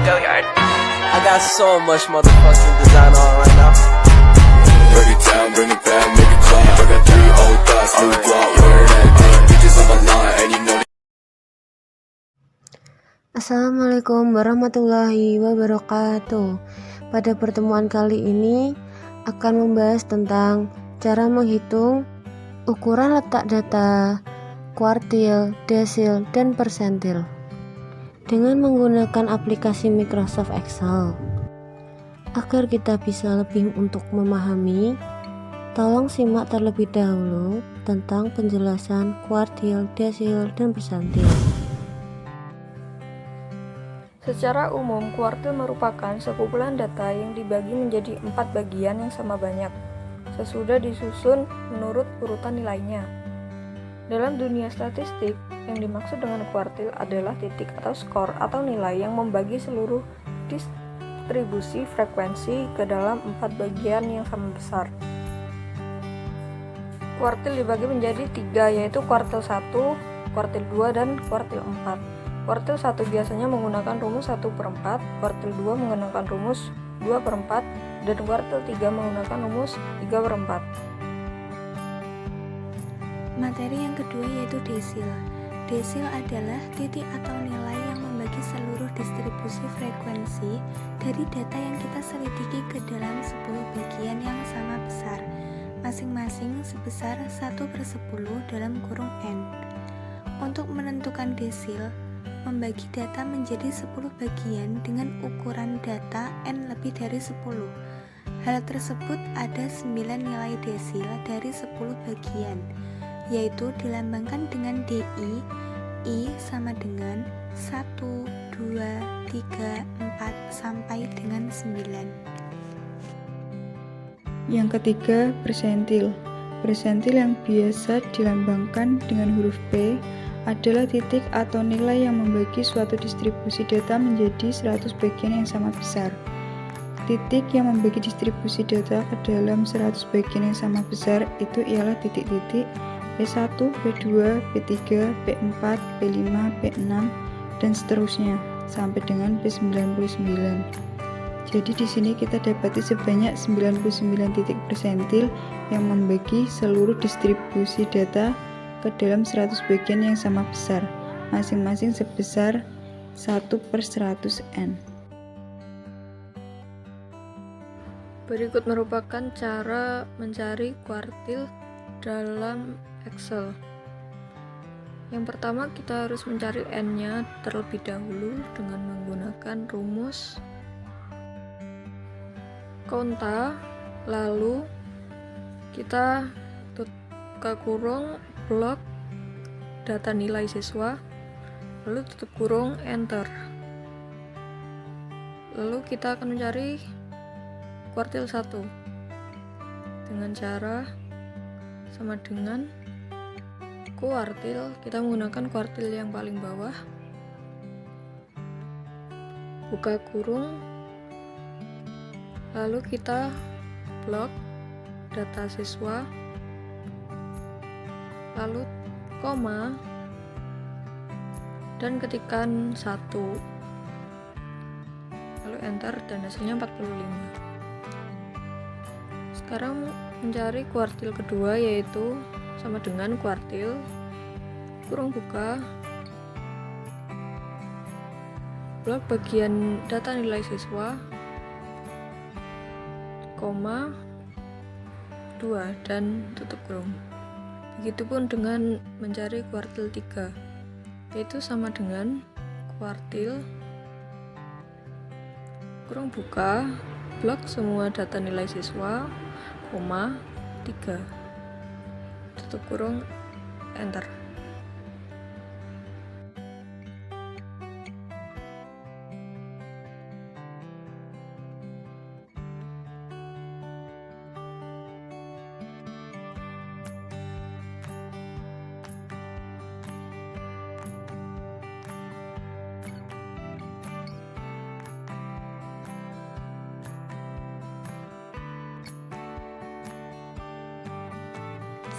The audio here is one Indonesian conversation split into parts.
I got so much motherfucking design on right now. Break it down, bring it back, make it clap. I got 3 old thoughts, new guap, where that thing. Bitches on my line, and you know. Assalamualaikum warahmatullahi wabarakatuh. Pada pertemuan kali ini akan membahas tentang cara menghitung ukuran letak data kuartil, desil, dan persentil dengan menggunakan aplikasi Microsoft Excel. Agar kita bisa lebih untuk memahami, tolong simak terlebih dahulu tentang penjelasan kuartil, desil, dan persentil. Secara umum, kuartil merupakan sekumpulan data yang dibagi menjadi 4 bagian yang sama banyak, sesudah disusun menurut urutan nilainya. Dalam dunia statistik, yang dimaksud dengan kuartil adalah titik atau skor atau nilai yang membagi seluruh distribusi frekuensi ke dalam 4 bagian yang sama besar. Kuartil dibagi menjadi 3, yaitu kuartil 1, kuartil 2, dan kuartil 4. Kuartil 1 biasanya menggunakan rumus 1/4, kuartil 2 menggunakan rumus 2/4, dan kuartil 3 menggunakan rumus 3/4. Materi yang kedua yaitu desil. Desil adalah titik atau nilai yang membagi seluruh distribusi frekuensi dari data yang kita selidiki ke dalam 10 bagian yang sama besar, masing-masing sebesar 1/10 dalam kurung n. Untuk menentukan desil, membagi data menjadi 10 bagian dengan ukuran data n lebih dari 10. Hal tersebut ada 9 nilai desil dari 10 bagian, yaitu dilambangkan dengan DI. I sama dengan 1, 2, 3, 4 sampai dengan 9. Yang ketiga, persentil. Persentil yang biasa dilambangkan dengan huruf P adalah titik atau nilai yang membagi suatu distribusi data menjadi 100 bagian yang sama besar. Titik yang membagi distribusi data ke dalam 100 bagian yang sama besar itu ialah titik-titik P1, P2, P3, P4, P5, P6, dan seterusnya sampai dengan P99. Jadi di sini kita dapati sebanyak 99 titik persentil yang membagi seluruh distribusi data ke dalam 100 bagian yang sama besar, masing-masing sebesar 1/100 n. Berikut merupakan cara mencari kuartil dalam Excel. Yang pertama, kita harus mencari n-nya terlebih dahulu dengan menggunakan rumus konta, lalu kita buka kurung blok data nilai siswa, lalu tutup kurung enter. Lalu kita akan mencari kuartil 1 dengan cara sama dengan kuartil, kita menggunakan kuartil yang paling bawah, buka kurung, lalu kita blok data siswa, lalu koma, dan ketikkan 1, lalu enter, dan hasilnya 45. Sekarang mencari kuartil kedua, yaitu sama dengan kuartil kurung buka blok bagian data nilai siswa, koma 2, dan tutup kurung. Begitupun dengan mencari kuartil 3, yaitu sama dengan kuartil kurung buka blok semua data nilai siswa, koma 3, tutup kurung enter.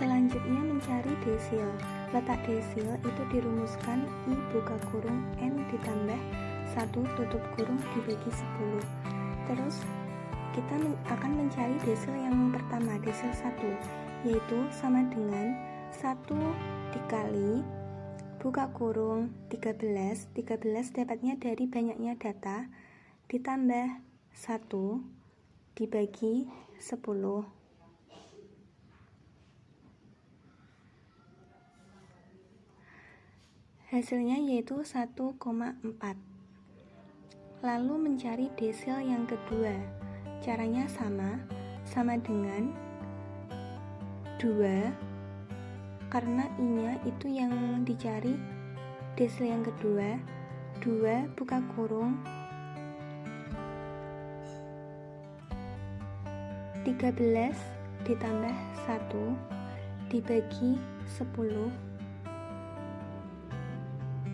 Selanjutnya mencari desil. Letak desil itu dirumuskan I buka kurung N ditambah 1 tutup kurung dibagi 10. Terus kita akan mencari desil yang pertama, desil 1, yaitu sama dengan 1 dikali buka kurung 13 dapatnya dari banyaknya data ditambah 1 dibagi 10. Hasilnya yaitu 1,4. Lalu mencari desil yang kedua. Caranya sama dengan 2, karena I-nya itu yang dicari desil yang kedua. 2 buka kurung 13 ditambah 1 dibagi 10,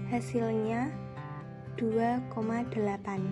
hasilnya 2,8.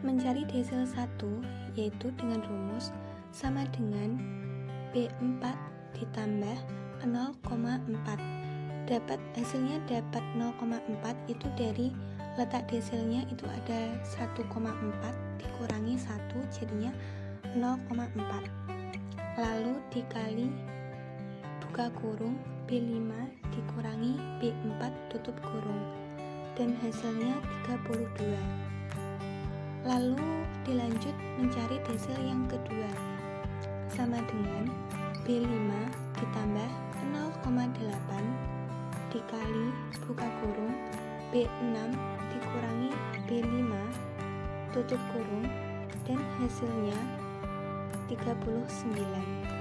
Mencari desil 1 yaitu dengan rumus sama dengan B4 ditambah 0,4. Hasilnya dapat 0,4 itu dari letak desilnya itu ada 1,4 dikurangi 1 jadinya 0,4. Lalu dikali buka kurung B5 dikurangi B4 tutup kurung dan hasilnya 32. Lalu dilanjut mencari desil yang kedua sama dengan B5 ditambah 0,8 dikali buka kurung B6 dikurangi B5 tutup kurung dan hasilnya 39.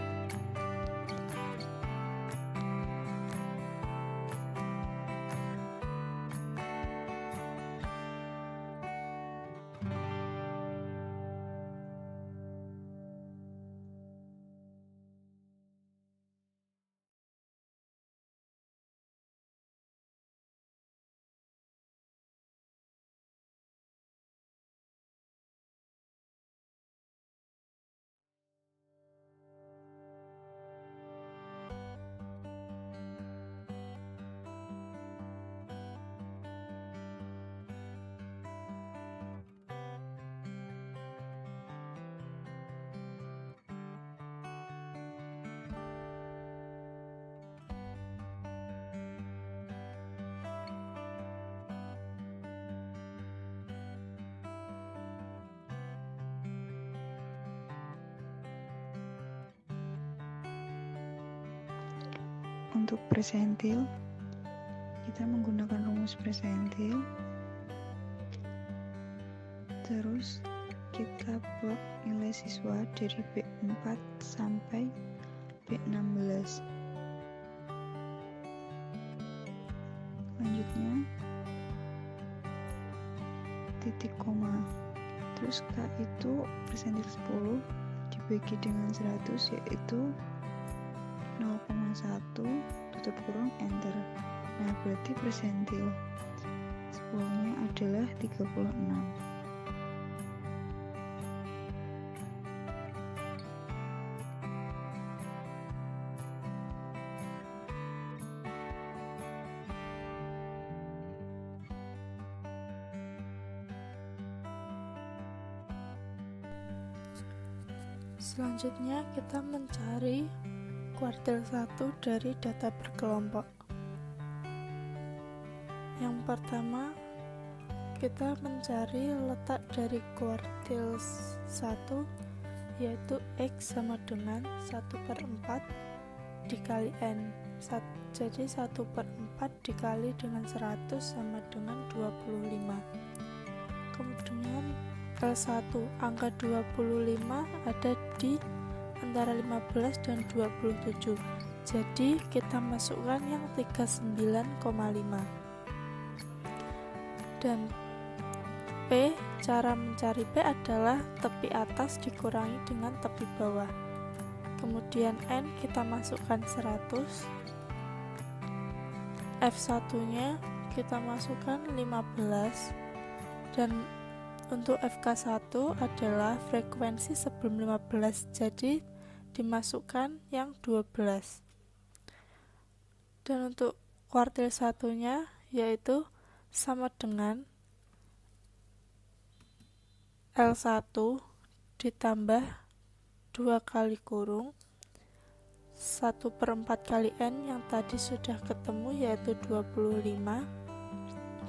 Untuk persentil, kita menggunakan rumus persentil. Terus kita plot nilai siswa dari B4 sampai B16. Selanjutnya titik koma. Terus K itu persentil 10 dibagi dengan 100 yaitu 0,1 tutup kurung enter. Nah, berarti persentil 10-nya adalah 36. Selanjutnya kita mencari kuartil 1 dari data berkelompok. Yang pertama, kita mencari letak dari kuartil 1 yaitu X sama dengan 1/4 dikali N. Jadi 1/4 dikali dengan 100 sama dengan 25. Kemudian L1, angka 25 ada di antara 15 dan 27. Jadi kita masukkan yang 39,5. Dan P, cara mencari P adalah tepi atas dikurangi dengan tepi bawah. Kemudian N kita masukkan 100. F1 nya kita masukkan 15. Dan untuk FK1 adalah frekuensi sebelum 15, jadi dimasukkan yang 12. Dan untuk kuartil 1 nya yaitu sama dengan L1 ditambah 2 kali kurung 1/4 kali N yang tadi sudah ketemu yaitu 25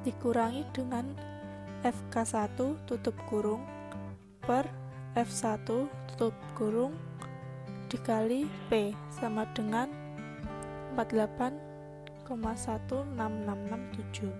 dikurangi dengan FK1 tutup kurung per F1 tutup kurung dikali P sama dengan 48,16667.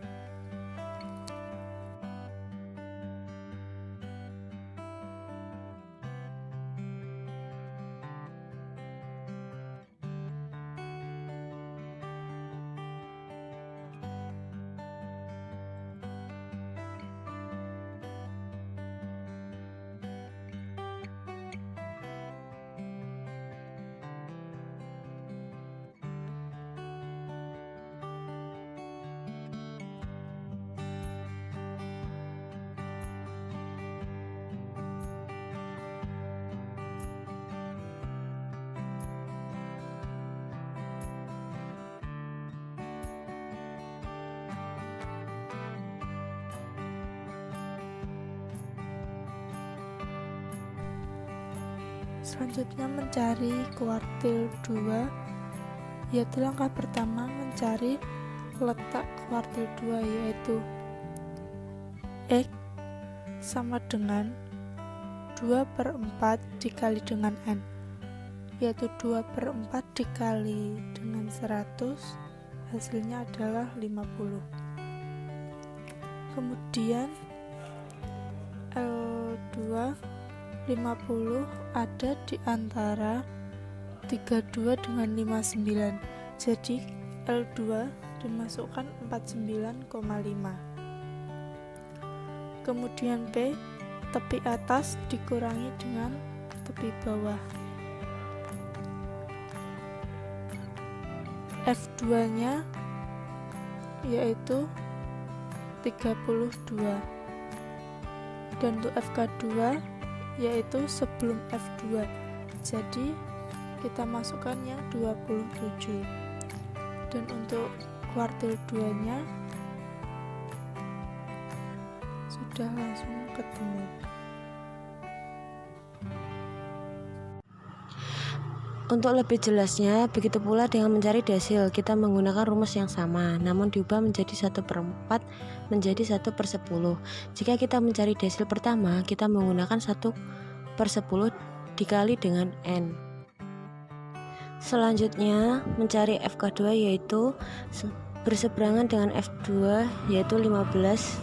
Selanjutnya mencari kuartil 2, yaitu langkah pertama mencari letak kuartil 2 yaitu X sama dengan 2/4 dikali dengan N, yaitu 2/4 dikali dengan 100 hasilnya adalah 50. Kemudian L2 50 ada di antara 32 dengan 59, jadi L2 dimasukkan 49,5. Kemudian P, tepi atas dikurangi dengan tepi bawah. F2 nya yaitu 32, dan untuk FK2 yaitu sebelum F2, jadi kita masukkan yang 27. Dan untuk kuartil 2 nya sudah langsung ketemu. Untuk lebih jelasnya, begitu pula dengan mencari desil, kita menggunakan rumus yang sama, namun diubah menjadi 1/4 menjadi 1/10. Jika kita mencari desil pertama, kita menggunakan 1/10 dikali dengan N. Selanjutnya, mencari FK2 yaitu berseberangan dengan F2 yaitu 15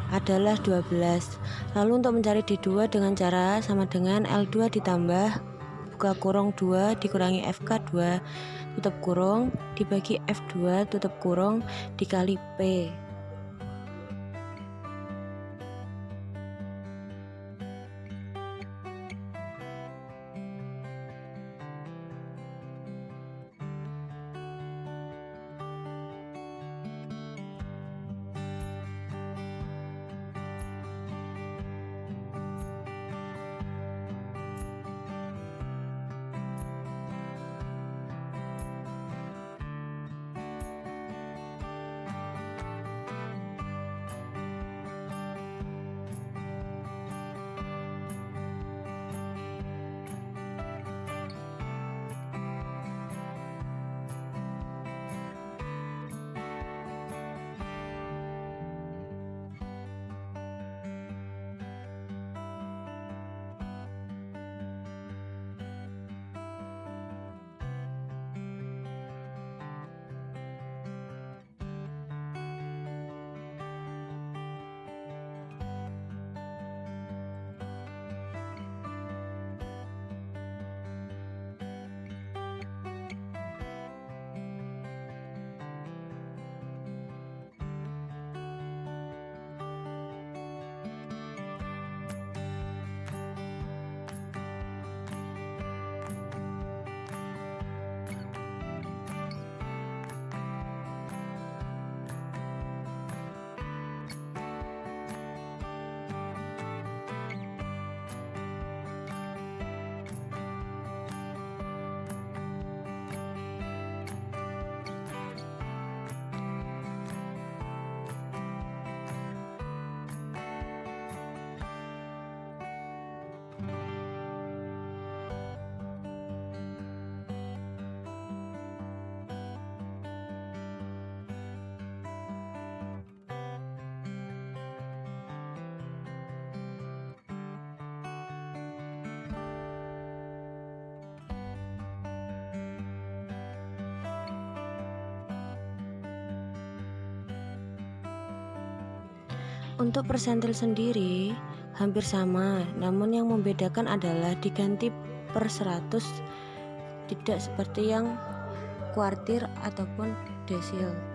adalah 12. Lalu untuk mencari D2 dengan cara sama dengan L2 ditambah buka kurung 2 dikurangi FK2 tutup kurung dibagi F2 tutup kurung dikali P. Untuk persentil sendiri hampir sama, namun yang membedakan adalah diganti per 100, tidak seperti yang kuartil ataupun desil.